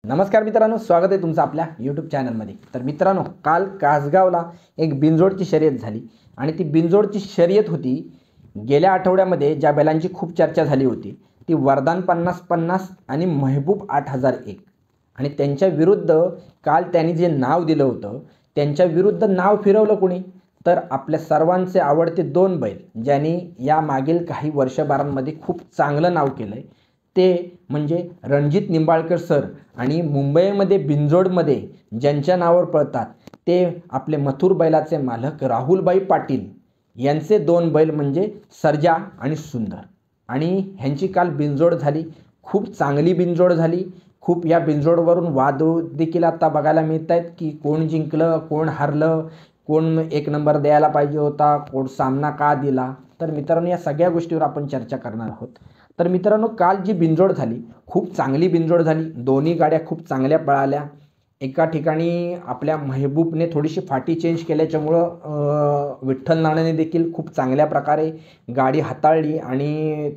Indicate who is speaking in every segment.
Speaker 1: नमस्कार मित्रांनो, स्वागत आहे तुमचं आपल्या यूट्यूब चॅनलमध्ये। तर मित्रांनो, काल कासगावला एक बिनजोडची शर्यत झाली आणि ती बिनजोडची शर्यत होती। गेल्या आठवड्यामध्ये ज्या बैलांची खूप चर्चा झाली होती ती वरदान 50-50 आणि महबूब 8001 आणि त्यांच्या विरुद्ध काल त्यांनी जे नाव दिलं होतं त्यांच्या विरुद्ध नाव फिरवलं कोणी तर आपल्या सर्वांचे आवडते दोन बैल ज्यांनी या मागील काही वर्षभरांमध्ये खूप चांगलं नाव केलंय ते म्हणजे रणजित निंबाळकर सर आणि मुंबईमध्ये बिनजोडमध्ये ज्यांच्या नावावर पळतात ते आपले मथुर बैलाचे मालक राहुलभाई पाटील यांचे दोन बैल म्हणजे सर्जा आणि सुंदर। आणि ह्यांची काल बिनजोड झाली, खूप चांगली बिनजोड झाली। खूप या बिनजोडवरून वाद देखील आता बघायला मिळत आहेत की कोण जिंकलं कोण हारलं, कोण एक नंबर द्यायला पाहिजे होता, कोण सामना का दिला। तर मित्रांनो, या सगळ्या गोष्टीवर आपण चर्चा करणार आहोत। तर मित्रांनो, काल जी बिनजोड झाली खूप चांगली बिनजोड झाली। दोन्ही गाड्या खूप चांगल्या पळाल्या। एका ठिकाणी आपल्या महबूबने थोडीशी फाटी चेंज केल्याच्यामुळं विठ्ठल नानाने देखील खूप चांगल्या प्रकारे गाडी हाताळली आणि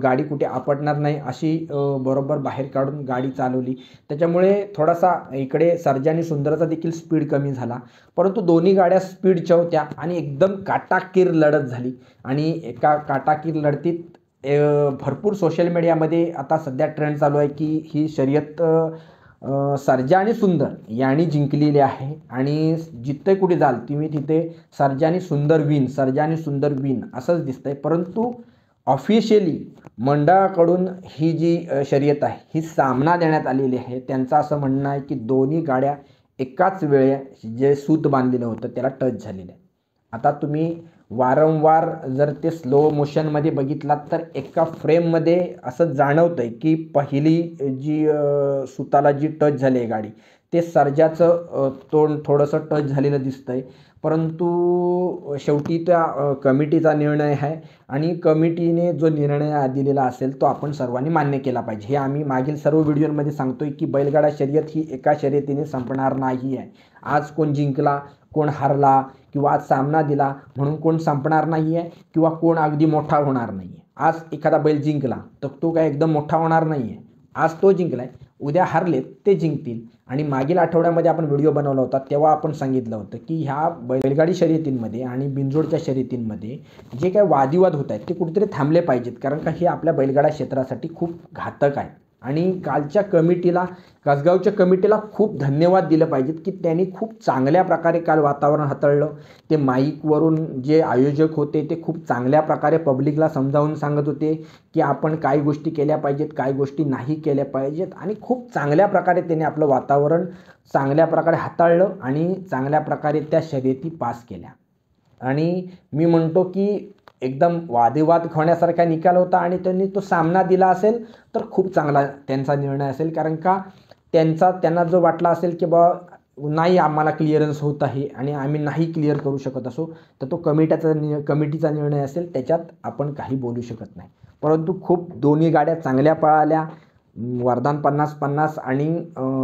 Speaker 1: गाडी कुठे आपटणार नाही अशी बरोबर बाहेर काढून गाडी चालवली। त्याच्यामुळे थोडासा इकडे सर्जा आणि सुंदरचा देखील स्पीड कमी झाला, परंतु दोन्ही गाड्या स्पीडच्या होत्या आणि एकदम काटाकीर लढत झाली। आणि एका काटाकीर लढतीत भरपूर सोशल मीडियामध्ये आता सध्या ट्रेंड चालू आहे की ही शर्यत सर्जा आणि सुंदर यांनी जिंकलेली आहे आणि जिथे कुठे जाल तुम्ही तिथे सर्जा आणि सुंदर विन, सर्जा आणि सुंदर विन असंच दिसतंय। परंतु ऑफिशियली मंडळाकडून ही जी शर्यत आहे ही सामना देण्यात आलेली आहे। त्यांचं असं म्हणणं आहे की दोन्ही गाड्या एकाच वेळे जे सूत बांधलेलं होतं त्याला टच झालेलं आहे। आता तुम्ही वारंवार जर ते स्लो मोशनमध्ये बघितलात तर एका फ्रेममध्ये असं जाणवतंय की पहिली जी सुताला जी टच झाली आहे गाडी ते सर्जाचं तोंड थोडंसं टच झालेलं दिसतंय। परंतु शेवटी त्या कमिटीचा निर्णय आहे आणि कमिटीने जो निर्णय दिलेला असेल तो आपण सर्वांनी मान्य केला पाहिजे। हे आम्ही मागील सर्व व्हिडिओमध्ये सांगतोय की बैलगाडा शर्यत ही एका शर्यतीने संपणार नाही आहे। आज कोण जिंकला कोण हारला किंवा आज सामना दिला म्हणून कोण संपणार नाही आहे किंवा कोण अगदी मोठा होणार नाही आहे। आज एखादा बैल जिंकला तर तो काय एकदम मोठा होणार नाही आहे। आज तो जिंकलाय, उद्या हारले ते जिंकतील। आणि मागील आठवड्यामध्ये आपण व्हिडिओ बनवला होता तेव्हा आपण सांगितलं होतं की ह्या बैलगाडी शर्यतींमध्ये आणि बिनजोडच्या शर्यतींमध्ये जे काही वादिवाद होत आहेत ते कुठेतरी थांबले पाहिजेत, कारण का हे आपल्या बैलगाडा क्षेत्रासाठी खूप घातक आहे। आणि कालच्या कमिटीला, कासगावच्या कमिटीला खूप धन्यवाद दिले पाहिजेत की त्यांनी खूप चांगल्या प्रकारे काल वातावरण हाताळलं। ते माईकवरून जे आयोजक होते ते खूप चांगल्या प्रकारे पब्लिकला समजावून सांगत होते की आपण काय गोष्टी केल्या पाहिजेत काय गोष्टी नाही केल्या पाहिजेत आणि खूप चांगल्या प्रकारे त्यांनी आपलं वातावरण चांगल्या प्रकारे हाताळलं आणि चांगल्या प्रकारे त्या शर्यती पास केल्या। आणि मी म्हणतो की एकदम वादविवाद होण्यासारखा निकाल होता आणि त्यांनी तो सामना दिला असेल तर खूप चांगला त्यांचा निर्णय असेल, कारण का त्यांना जो वाटला असेल की बा नाही आम्हाला क्लिअरन्स होत आहे आणि आम्ही नाही क्लिअर करू शकत असो तर तो कमिटीचा निर्णय असेल, त्याच्यात आपण काही बोलू शकत नाही। परंतु खूप दोन्ही गाड्या चांगल्या पळाल्या। वरदान 50-50 आणि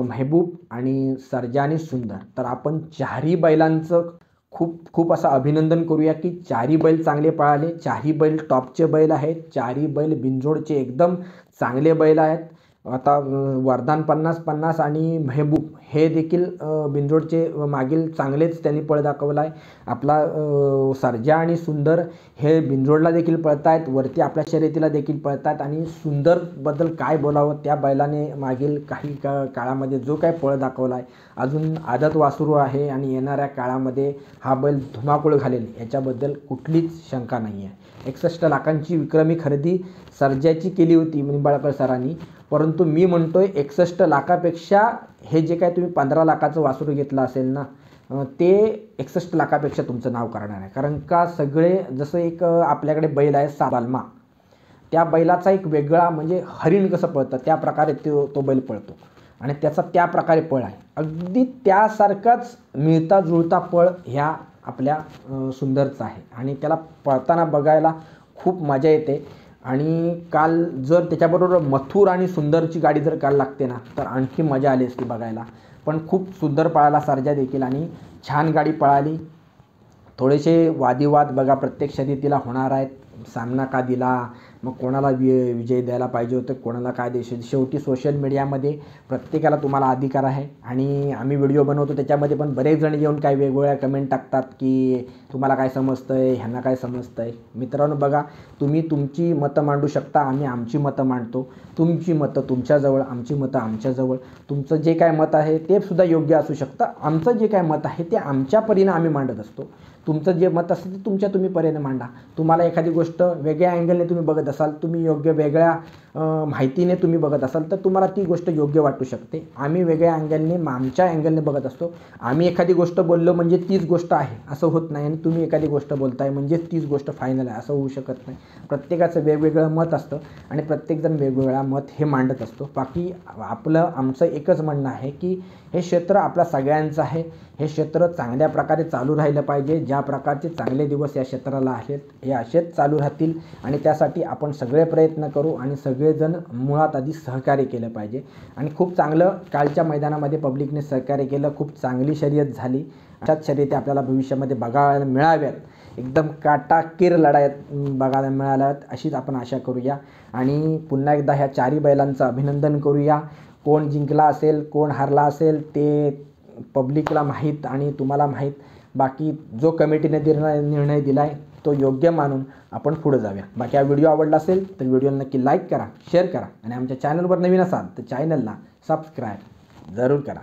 Speaker 1: महबूब आणि सर्जा आणि सुंदर। तर आपण चारही बैलांचं खूप असं अभिनंदन करूया की चारही बैल चांगले पळाले, चारही बैल टॉपचे बैल आहेत, चारही बैल बिनजोडचे एकदम चांगले बैल आहेत। आता वरदान 50-50 आणि महबूब हे देखील बिनजोडचे मागील चांगलेच त्यांनी पळ दाखवला आहे। आपला सर्जा आणि सुंदर हे बिनजोडला देखील पळत आहेत, वरती आपल्या शर्यतीला देखील पळत आहेत। आणि सुंदरबद्दल काय बोलावं, त्या बैलाने मागील काही काळामध्ये जो काय पळ दाखवला आहे, अजून आदत वासरू आहे आणि येणाऱ्या काळामध्ये हा बैल धुमाकूळ घालेल याच्याबद्दल कुठलीच शंका नाही आहे। 61 लाखांची विक्रमी खरेदी सर्जाची केली होती निंबाळकर सरांनी, परंतु मी म्हणतोय 61 लाखापेक्षा हे जे काय तुम्ही 15 लाखाचं वासरू घेतलं असेल ना ते 61 लाखापेक्षा तुमचं नाव करणार आहे। कारण का सगळे जसं एक आपल्याकडे बैल आहे साबाल्मा, त्या बैलाचा एक वेगळा म्हणजे हरिण कसं पळतं त्या प्रकारे तो बैल पळतो आणि त्याचा त्या प्रकारे पळ आहे। अगदी त्यासारखाच मिळता जुळता पळ ह्या आपल्या सुंदरचा आहे आणि त्याला पळताना बघायला खूप मजा येते। आणि काल जर त्याच्याबरोबर मथुर आणि सुंदरची गाडी जर काल लागते ना तर आणखी मजा आली असती बघायला। पण खूप सुंदर पळाला सर्जा देखील आणि छान गाडी पळाली। थोडेसे वादिवाद बघा प्रत्येक शर्यतीला होणार आहेत, सामना का दिला, मग कोणाला विजय द्यायला पाहिजे होतं, कोणाला काय द्यायचं. शेवटी सोशल मीडियामध्ये प्रत्येकाला तुम्हाला अधिकार आहे आणि आम्ही व्हिडिओ बनवतो त्याच्यामध्ये पण बरेच जण येऊन काही वेगवेगळ्या कमेंट टाकतात की तुम्हाला काय समजतं आहे, ह्यांना काय समजतं आहे. मित्रांनो बघा, तुम्ही तुमची मतं मांडू शकता, आम्ही आमची मतं मांडतो. तुमची मतं तुमच्याजवळ, आमची मतं आमच्याजवळ. तुमचं जे काय मत आहे ते सुद्धा योग्य असू शकतं. आमचं जे काय मत आहे ते आमच्या परीने आम्ही मांडत असतो. तुमचं जे मत असेल ते तुम्ही परीने मांडा. तुम्हाला एखादी गोष्ट वेगळ्या अँगलने तुम्ही बघत असाल, तुम्ही योग्य वेगळ्या माहितीने तुम्ही बघत असाल तर तुम्हाला ती गोष्ट योग्य वाटू शकते. आम्ही वेगळ्या अँगलने आमच्या अँगलने बघत असतो. आम्ही एखादी गोष्ट बोललो म्हणजे तीच गोष्ट आहे असं होत नाही आणि तुम्ही एखादी गोष्ट बोलताय म्हणजे तीच गोष्ट फायनल आहे असं होऊ शकत नाही. प्रत्येकाचं वेगवेगळं मत असतं आणि प्रत्येकजण वेगवेगळा मत हे मांडत असतो. बाकी आमचं एकच म्हणणं आहे की हे क्षेत्र आपल्या सगळ्यांचं आहे. हे क्षेत्र चांगल्या प्रकारे चालू राहिलं पाहिजे. ज्या प्रकारचे चांगले दिवस या क्षेत्राला आहेत हे असेच चालू राहतील आणि त्यासाठी आपण सगळे प्रयत्न करू आणि सगळेजण मुळात आधी सहकार्य केलं पाहिजे. आणि खूप चांगलं कालच्या मैदानामध्ये पब्लिकने सहकार्य केलं. खूप चांगली शर्यत झाली. अशाच शर्यती आपल्याला भविष्यामध्ये बघायला मिळाव्यात. एकदम काटाकीर लढाई बघायला मिळाल्यात अशीच आपण आशा करूया. आणि पुन्हा एकदा ह्या चारही बैलांचं अभिनंदन करूया. कोण जिंकला असेल, कोण हारला असेल ते पब्लिकला माहीत आणि तुम्हाला माहीत. बाकी जो कमिटीने निर्णय दिला आहे तो योग्य मानून आपण पुढे जाऊया. बाकी हा व्हिडिओ आवडला असेल तर व्हिडिओला नक्की लाईक करा, शेअर करा आणि आमच्या चॅनलवर नवीन असाल तर चॅनलला सबस्क्राईब जरूर करा.